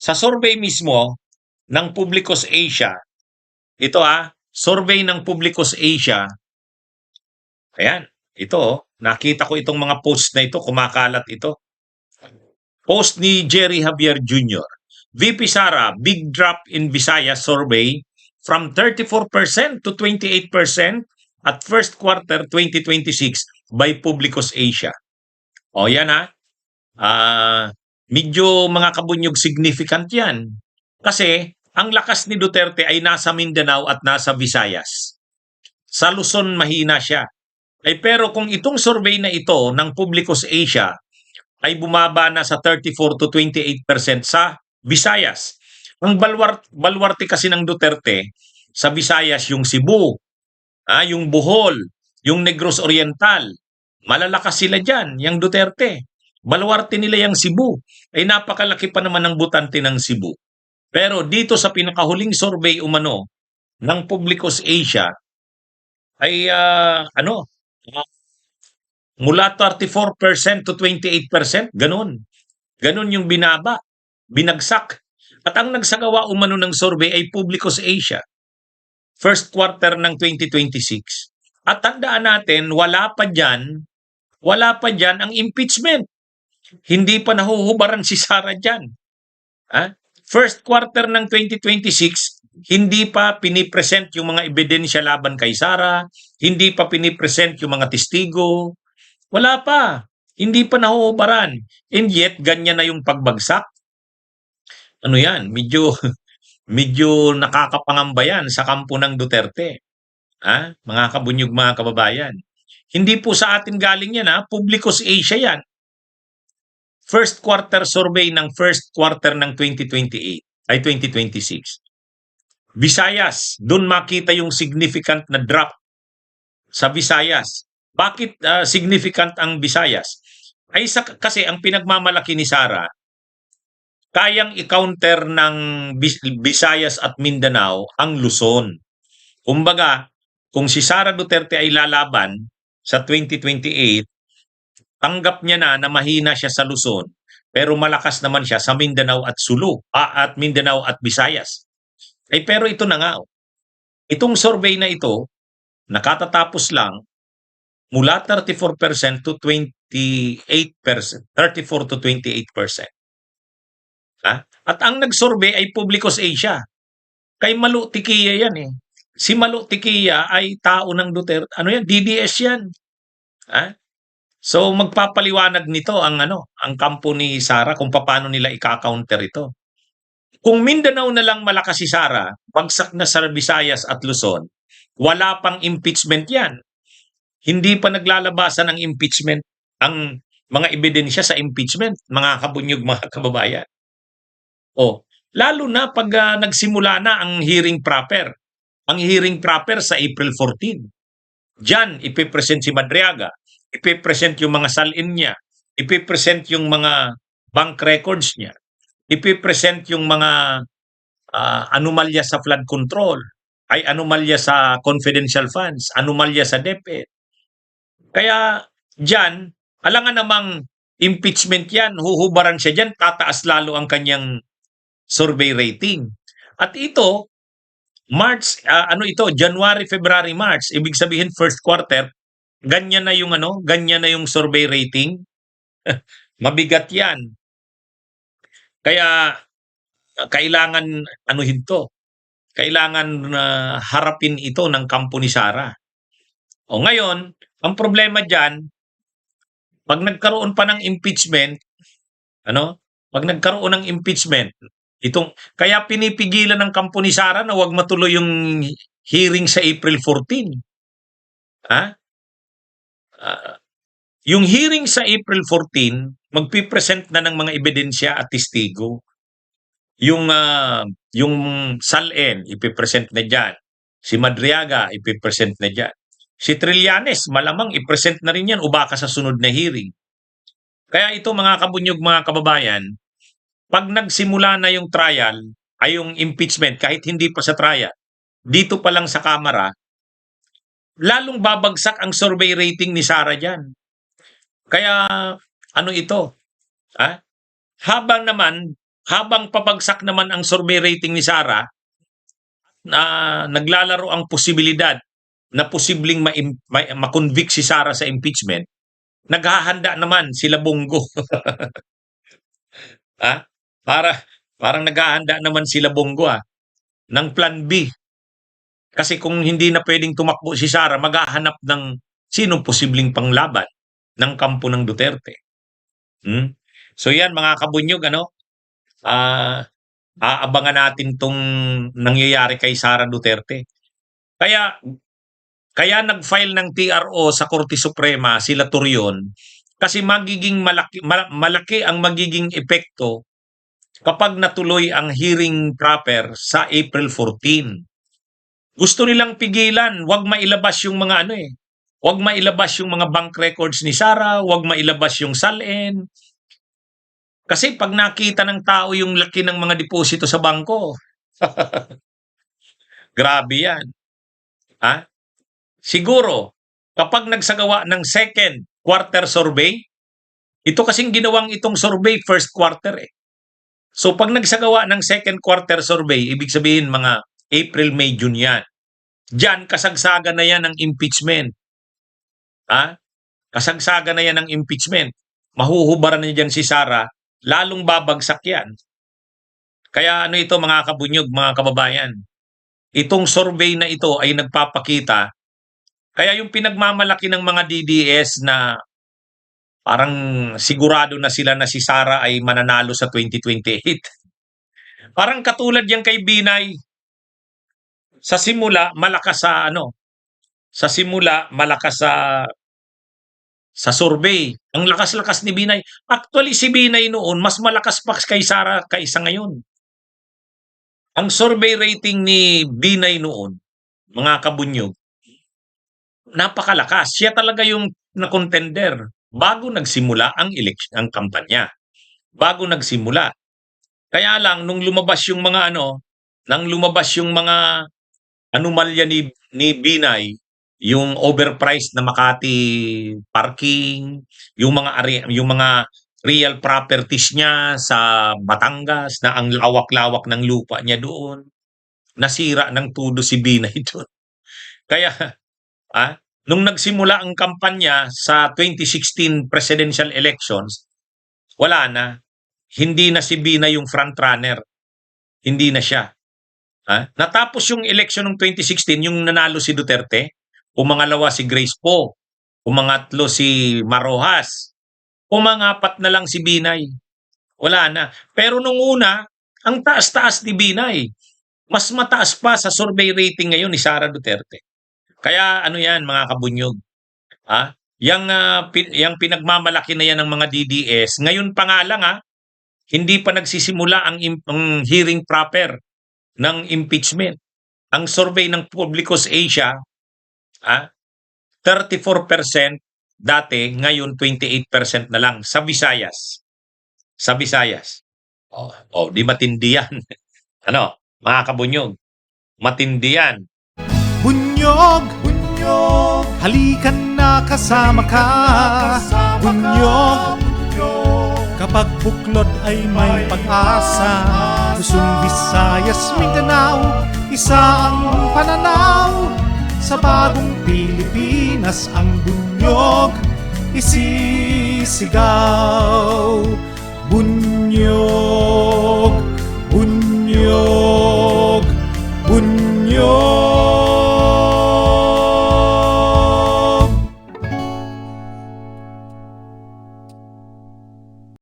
Sa survey mismo ng Publicus Asia, ito survey ng Publicus Asia, ayan, ito, nakita ko itong mga post na ito, kumakalat ito. Post ni Jerry Javier Jr. VP Sara, big drop in Visayas survey from 34% to 28% at first quarter 2026 by Publicus Asia. O yan medyo mga kabunyog significant yan. Kasi ang lakas ni Duterte ay nasa Mindanao at nasa Visayas. Sa Luzon mahina siya. Pero kung itong survey na ito ng Publicus Asia ay bumaba na sa 34 to 28% sa Visayas. Ang balwarte kasi ng Duterte sa Visayas yung Cebu, yung Bohol, yung Negros Oriental. Malalakas sila dyan, yung Duterte. Balwarte nila yung Cebu. Ay napakalaki pa naman ng butante ng Cebu. Pero dito sa pinakahuling survey umano ng Publicus Asia ay mula 34% to 28%, ganun. Ganun yung binaba, binagsak. At ang nagsagawa umano ng survey ay Publicus Asia. First quarter ng 2026. At tandaan natin, wala pa dyan ang impeachment. Hindi pa nahuhubaran si Sara dyan. First quarter ng 2026, hindi pa pinipresent yung mga ebidensya laban kay Sara, hindi pa pinipresent yung mga testigo, wala pa. Hindi pa nahuhubaran. And yet, ganyan na yung pagbagsak. Ano yan? Medyo nakakapangamba yan sa kampo ng Duterte. Mga kabunyog, mga kababayan. Hindi po sa atin galing yan, Publicus Asia yan. First quarter survey ng first quarter ng 2028 ay 2026. Visayas, doon makita yung significant na drop sa Visayas. Bakit significant ang Visayas? Kasi ang pinagmamalaki ni Sara, kayang i-counter ng Visayas at Mindanao ang Luzon. Kumbaga, kung si Sara Duterte ay lalaban sa 2028, tanggap niya na mahina siya sa Luzon, pero malakas naman siya sa Mindanao at Sulu, at Mindanao at Visayas. Pero ito na nga, itong survey na ito, nakatatapos lang, mula 34% to 28%, 34 to 28%. At ang nag-survey ay Publicus Asia. Kay Malu Tiquia yan Si Malu Tiquia ay tao ng Duterte. Ano yan? DDS yan. So magpapaliwanag nito ang kampo ni Sara kung paano nila i-counter ito. Kung Mindanao na lang malakas si Sara, bagsak na sa Visayas at Luzon, wala pang impeachment yan. Hindi pa naglalabasan ng impeachment ang mga ebidensya sa impeachment, mga kabunyog, mga kababayan. Lalo na pag nagsimula na ang hearing proper. Ang hearing proper sa April 14. Diyan, ipipresent si Madriaga, ipipresent yung mga salin niya, ipipresent yung mga bank records niya, ipipresent yung mga anomalya sa flood control, ay anomalya sa confidential funds, anomalya sa DepEd. Kaya diyan, alangan namang impeachment yan, huhubaran siya diyan, tataas lalo ang kanyang survey rating. At ito, January, February, March, ibig sabihin first quarter, ganyan na yung survey rating. Mabigat yan. Kaya kailangan kailangan harapin ito ng kampo ni Sara. Ngayon, ang problema diyan, pag nagkaroon pa ng impeachment, kaya pinipigilan ng kampo ni Sara na wag matuloy yung hearing sa April 14. Yung hearing sa April 14, magpipresent na ng mga ebidensya at testigo. Yung SALN, ipipresent na dyan. Si Madriaga, ipipresent na dyan. Si Trillanes, malamang ipresent na rin yan o baka sa sunod na hearing. Kaya ito, mga kabunyog, mga kababayan, pag nagsimula na yung trial, ay yung impeachment, kahit hindi pa sa trial, dito pa lang sa Kamara, lalong babagsak ang survey rating ni Sara dyan. Kaya, habang naman, habang pabagsak naman ang survey rating ni Sara, na naglalaro ang posibilidad na posibleng ma-convict si Sara sa impeachment, naghahanda naman sila Bongo. Ah, para parang naghahanda naman sila Bongo ng plan B. Kasi kung hindi na pwedeng tumakbo si Sara, maghahanap ng sinong posibleng panglaban ng kampo ng Duterte. So yan mga kabunyog, aabangan natin tong nangyayari kay Sara Duterte. Kaya nag-file ng TRO sa Korte Suprema sila Torion kasi magiging malaki ang magiging epekto kapag natuloy ang hearing proper sa April 14. Gusto nilang pigilan, wag mailabas yung mga wag mailabas yung mga bank records ni Sara, wag mailabas yung SALN. Kasi pag nakita ng tao yung laki ng mga deposito sa bangko, grabe yan. Siguro, kapag nagsagawa ng second quarter survey, ito kasing ginawang itong survey first quarter . So pag nagsagawa ng second quarter survey, ibig sabihin mga April, May, June yan. Diyan, kasagsagan na yan ng impeachment. Kasagsagan na yan ng impeachment. Mahuhubaran na dyan si Sara, lalong babagsak yan. Kaya ito mga kabunyog, mga kababayan, itong survey na ito ay nagpapakita, kaya yung pinagmamalaki ng mga DDS na parang sigurado na sila na si Sara ay mananalo sa 2028. Parang katulad yan kay Binay. Sa simula, malakas sa survey. Ang lakas-lakas ni Binay. Actually, si Binay noon, mas malakas pa kay Sara kaysa ngayon. Ang survey rating ni Binay noon, mga kabunyog, napakalakas. Siya talaga yung na-contender bago nagsimula ang election, ang kampanya. Bago nagsimula. Kaya lang, nung lumabas yung mga anomalya ni Binay, yung overpriced na Makati parking, yung mga real properties niya sa Batangas na ang lawak-lawak ng lupa niya doon, nasira ng todo si Binay doon. Kaya nung nagsimula ang kampanya sa 2016 presidential elections, wala na. Hindi na si Binay yung frontrunner. Hindi na siya. Natapos yung election ng 2016, yung nanalo si Duterte, umangalawa si Grace Poe, umangatlo si Marojas, umangapat na lang si Binay. Wala na. Pero nung una, ang taas-taas ni Binay. Mas mataas pa sa survey rating ngayon ni Sara Duterte. Kaya yan mga kabunyog. Yang pinagmamalaki na yan ng mga DDS, ngayon pa nga lang hindi pa nagsisimula ang hearing proper ng impeachment. Ang survey ng Publicos Asia, 34% dati, ngayon 28% na lang sa Visayas. Sa Visayas. Di matindi yan. Mga kabunyog, matindi yan. Bunyog, bunyog, halikan na kasama ka. Bunyog, kapag buklod ay may pag-asa. Luzon, Visayas, Mindanao, isa ang pananaw. Sa bagong Pilipinas ang bunyog isisigaw. Bunyog.